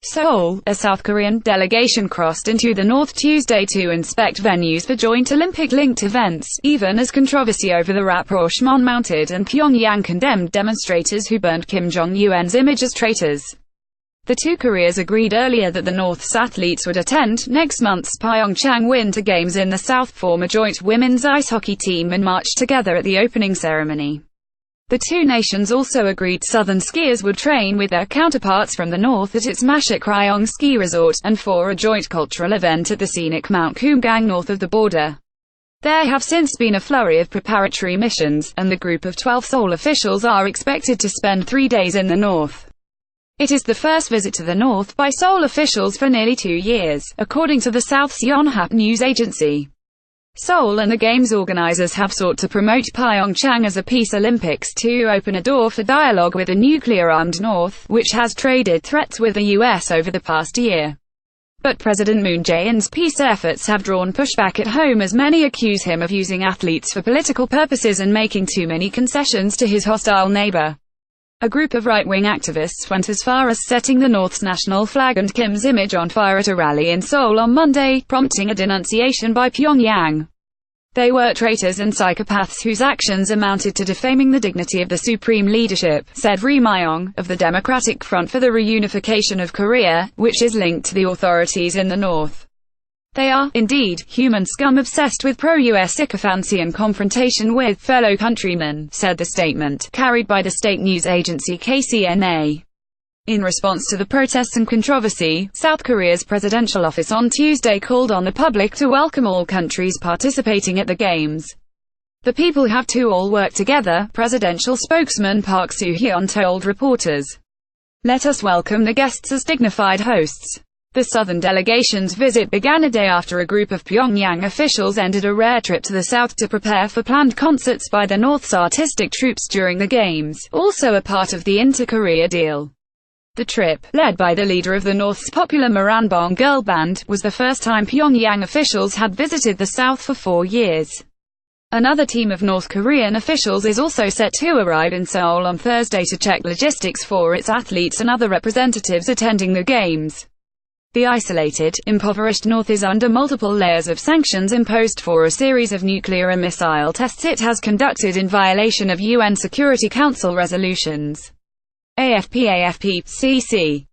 Seoul, a South Korean delegation crossed into the north Tuesday to inspect venues for joint Olympic-linked events, even as controversy over the rapprochement mounted and Pyongyang condemned demonstrators who burned Kim Jong-Un's image as traitors. The two Koreas agreed earlier that the North's athletes would attend next month's Pyeongchang Winter Games in the South, form a joint women's ice hockey team and march together at the opening ceremony. The two nations also agreed Southern skiers would train with their counterparts from the North at its Masikryong ski resort, and for a joint cultural event at the scenic Mount Kumgang north of the border. There have since been a flurry of preparatory missions, and the group of 12 Seoul officials are expected to spend 3 days in the North. It is the first visit to the North by Seoul officials for nearly 2 years, according to the South's Yonhap news agency. Seoul and the Games organizers have sought to promote Pyeongchang as a Peace Olympics to open a door for dialogue with the nuclear-armed North, which has traded threats with the US over the past year. But President Moon Jae-in's peace efforts have drawn pushback at home, as many accuse him of using athletes for political purposes and making too many concessions to his hostile neighbor. A group of right-wing activists went as far as setting the North's national flag and Kim's image on fire at a rally in Seoul on Monday, prompting a denunciation by Pyongyang. They were traitors and psychopaths whose actions amounted to defaming the dignity of the supreme leadership, said Ri Myong, of the Democratic Front for the Reunification of Korea, which is linked to the authorities in the North. They are, indeed, human scum obsessed with pro-US sycophancy and confrontation with fellow countrymen, said the statement, carried by the state news agency KCNA. In response to the protests and controversy, South Korea's presidential office on Tuesday called on the public to welcome all countries participating at the Games. The people have to all work together, presidential spokesman Park Soo-hyun told reporters. Let us welcome the guests as dignified hosts. The Southern delegation's visit began a day after a group of Pyongyang officials ended a rare trip to the South to prepare for planned concerts by the North's artistic troops during the Games, also a part of the Inter-Korea deal. The trip, led by the leader of the North's popular Moranbong girl band, was the first time Pyongyang officials had visited the South for 4 years. Another team of North Korean officials is also set to arrive in Seoul on Thursday to check logistics for its athletes and other representatives attending the Games. The isolated, impoverished North is under multiple layers of sanctions imposed for a series of nuclear and missile tests it has conducted in violation of UN Security Council resolutions. AFP CC